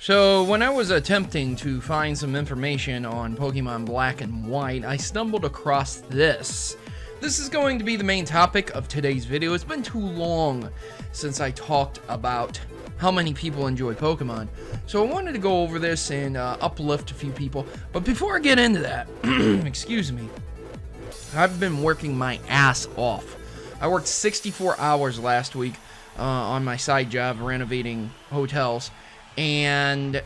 So, when I was attempting to find some information on Pokemon Black and White, I stumbled across this. This is going to be the main topic of today's video. It's been too long since I talked about how many people enjoy Pokemon. So I wanted to go over this and uplift a few people. But before I get into that, excuse me, I've been working my ass off. I worked 64 hours last week on my side job renovating hotels. And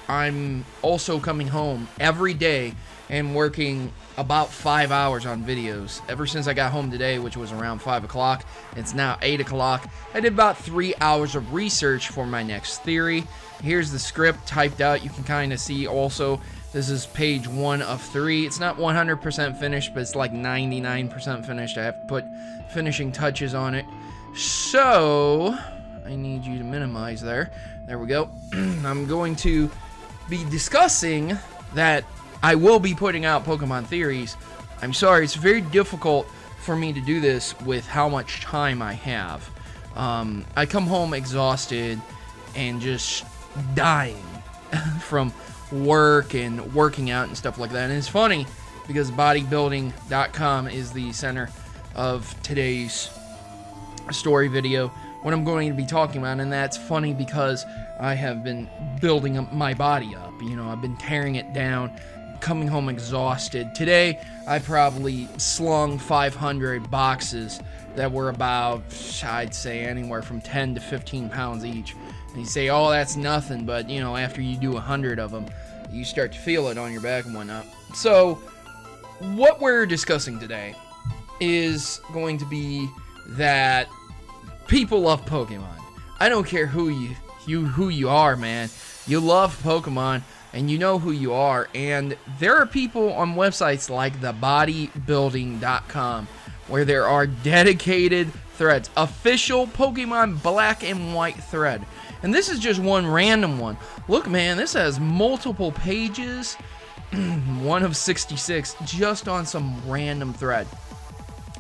I'm also coming home every day and working about 5 hours on videos. Ever since I got home today, which was around 5 o'clock, it's now 8 o'clock. I did about 3 hours of research for my next theory. Here's the script typed out. You can kind of see also, this is page 1 of 3. It's not 100% finished, but it's like 99% finished. I have to put finishing touches on it. So I need you to minimize there. There we go. I'm going to be discussing that I will be putting out Pokemon theories. I'm sorry, it's very difficult for me to do this with how much time I have. I come home exhausted and just dying from work and working out and stuff like that. And it's funny because bodybuilding.com is the center of today's story video, what I'm going to be talking about, and that's funny because I have been building up my body up. You know, I've been tearing it down, coming home exhausted. Today, I probably slung 500 boxes that were about, I'd say, anywhere from 10 to 15 pounds each. And you say, oh, that's nothing, but, you know, after you do 100 of them, you start to feel it on your back and whatnot. So, what we're discussing today is going to be that people love Pokemon. I don't care who you are, man. You love Pokemon and you know who you are. And there are people on websites like the bodybuilding.com where there are dedicated threads, official Pokemon Black and White thread. And this is just one random one. Look, man, this has multiple pages, one of 66, just on some random thread.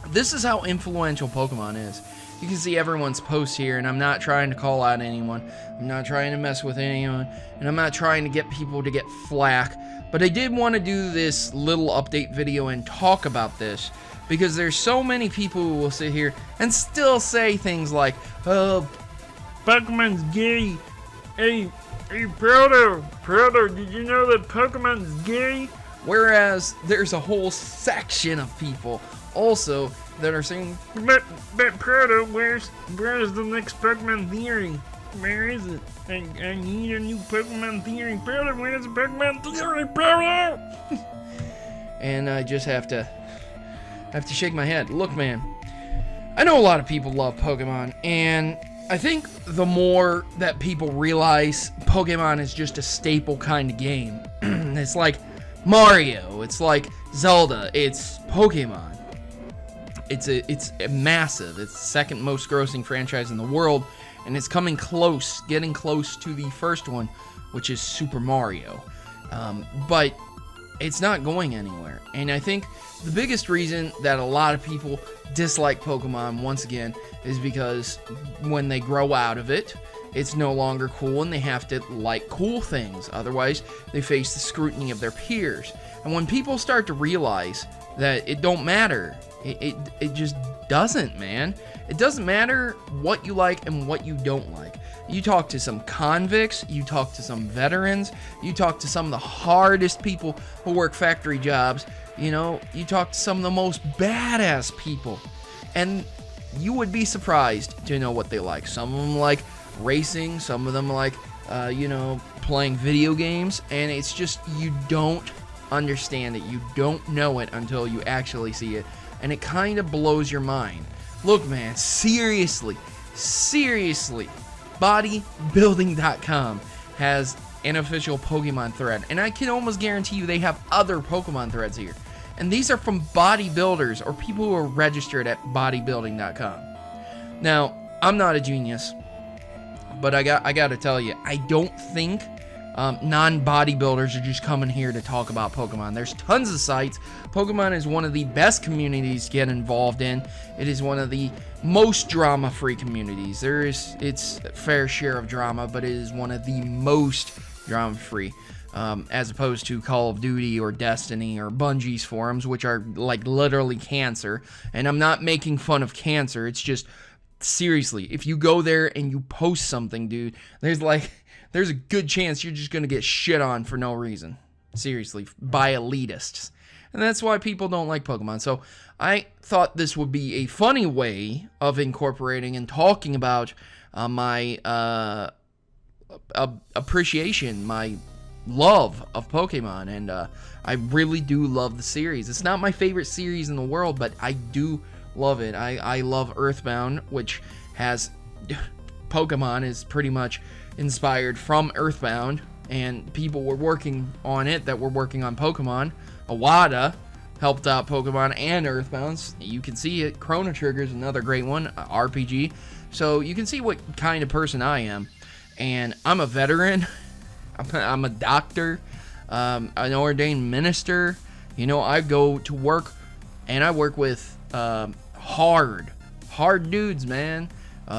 This is how influential Pokemon is. You can see everyone's posts here, and I'm not trying to call out anyone. I'm not trying to mess with anyone, and I'm not trying to get people to get flack. But I did want to do this little update video and talk about this, because there's so many people who will sit here and still say things like, oh, Pokemon's gay. Hey, Proto, did you know that Pokemon's gay? Whereas there's a whole section of people also that are saying, but Proto, where's the next Pokemon theory? Where is it? I need a new Pokemon theory. Proto, where's the Pokemon theory, Proto? And I just have to shake my head. Look, man, I know a lot of people love Pokemon, and I think the more that people realize Pokemon is just a staple kind of game. It's like Mario, it's like Zelda, it's Pokemon. It's massive. It's the second most grossing franchise in the world, and it's coming close, getting close to the first one, which is Super Mario. But it's not going anywhere. And I think the biggest reason that a lot of people dislike Pokemon, once again, is because when they grow out of it, it's no longer cool and they have to like cool things. Otherwise, they face the scrutiny of their peers. And when people start to realize that it don't matter, it just doesn't, man. It doesn't matter what you like and what you don't like. You talk to some convicts, you talk to some veterans, you talk to some of the hardest people who work factory jobs, you know, you talk to some of the most badass people, and you would be surprised to know what they like. Some of them like racing, some of them like, you know, playing video games, and it's just, you don't understand it. You don't know it until you actually see it, and it kind of blows your mind. Look, man, seriously, bodybuilding.com has an official Pokemon thread, and I can almost guarantee you they have other Pokemon threads here. And these are from bodybuilders or people who are registered at bodybuilding.com. Now, I'm not a genius, but I got to tell you, I don't think non-bodybuilders are just coming here to talk about Pokemon. There's tons of sites. Pokemon is one of the best communities to get involved in. It is one of the most drama-free communities. It's a fair share of drama, but it is one of the most drama-free. As opposed to Call of Duty or Destiny or Bungie's forums, which are like literally cancer. And I'm not making fun of cancer. It's just, seriously, if you go there and you post something, dude, there's a good chance you're just gonna get shit on for no reason. Seriously, by elitists. And that's why people don't like Pokemon. So I thought this would be a funny way of incorporating and talking about my appreciation, my love of Pokemon, and I really do love the series. It's not my favorite series in the world, but I do love it. I love Earthbound, which has Pokemon is pretty much inspired from Earthbound, and people were working on it that were working on Pokemon. Awada helped out Pokemon and Earthbound. You can see it. Chrono Trigger is another great one, RPG. So you can see what kind of person I am, and I'm a veteran. I'm a doctor, an ordained minister. You know, I go to work, and I work with hard dudes, man.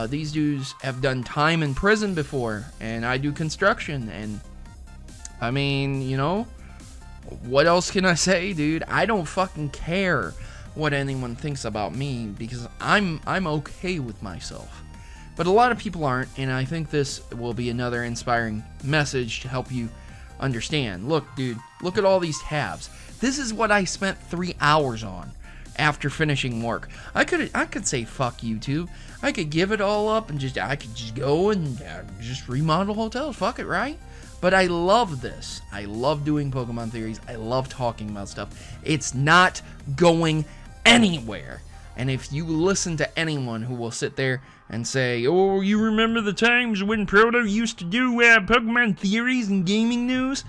These dudes have done time in prison before, and I do construction, and I mean, you know, what else can I say, dude? I don't fucking care what anyone thinks about me, because I'm okay with myself. But a lot of people aren't, and I think this will be another inspiring message to help you understand. Look, dude, look at all these tabs. This is what I spent 3 hours on after finishing work. I could say fuck YouTube. I could give it all up and I could just go and just remodel hotels. Fuck it, right? But I love this. I love doing Pokemon theories. I love talking about stuff. It's not going anywhere. And if you listen to anyone who will sit there and say, oh, you remember the times when Proto used to do Pokemon theories and gaming news?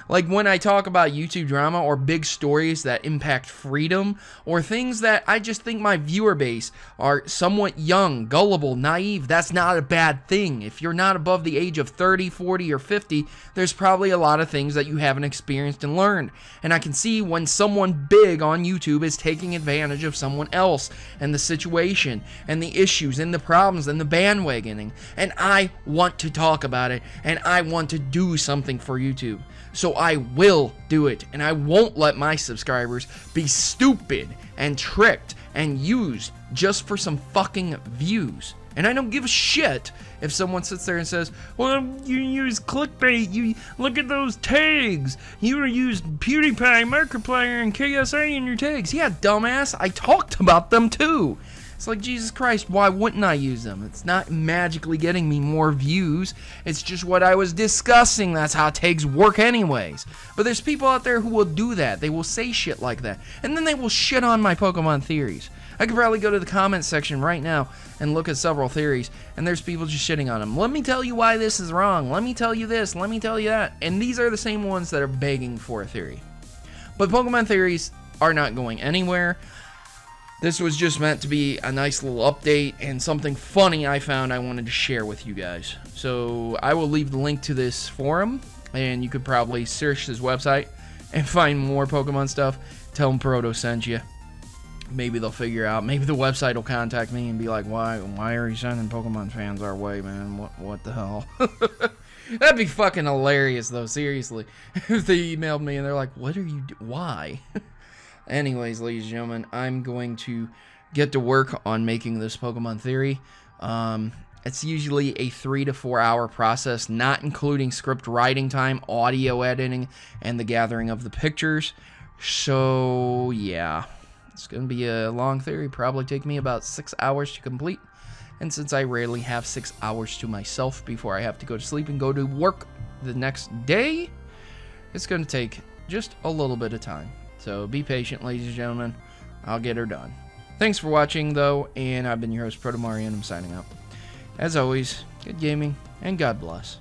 Like when I talk about YouTube drama or big stories that impact freedom, or things that I just think my viewer base are somewhat young, gullible, naive, that's not a bad thing. If you're not above the age of 30, 40, or 50, there's probably a lot of things that you haven't experienced and learned. And I can see when someone big on YouTube is taking advantage of someone else and the situation and the issues and the problems and the bandwagoning. And I want to talk about it, and I want to do something for YouTube. So I will do it, and I won't let my subscribers be stupid and tricked and used just for some fucking views. And I don't give a shit if someone sits there and says, well, you use clickbait, you look at those tags, you used PewDiePie, Markiplier, and KSA in your tags. Yeah, dumbass, I talked about them too. It's like, Jesus Christ, why wouldn't I use them? It's not magically getting me more views. It's just what I was discussing. That's how tags work anyways. But there's people out there who will do that. They will say shit like that. And then they will shit on my Pokemon theories. I could probably go to the comments section right now and look at several theories, and there's people just shitting on them. Let me tell you why this is wrong. Let me tell you this. Let me tell you that. And these are the same ones that are begging for a theory. But Pokemon theories are not going anywhere. This was just meant to be a nice little update and something funny I found I wanted to share with you guys. So I will leave the link to this forum, and you could probably search this website and find more Pokemon stuff. Tell them Proto sent you. Maybe they'll figure out. Maybe the website will contact me and be like, why are you sending Pokemon fans our way, man? What the hell? That'd be fucking hilarious, though, seriously. If they emailed me and they're like, what are you why? Anyways, ladies and gentlemen, I'm going to get to work on making this Pokemon theory. It's usually a 3 to 4 hour process, not including script writing time, audio editing, and the gathering of the pictures. So, yeah, it's going to be a long theory. Probably take me about 6 hours to complete. And since I rarely have 6 hours to myself before I have to go to sleep and go to work the next day, it's going to take just a little bit of time. So be patient, ladies and gentlemen. I'll get her done. Thanks for watching, though, and I've been your host, Protomario, and I'm signing out. As always, good gaming, and God bless.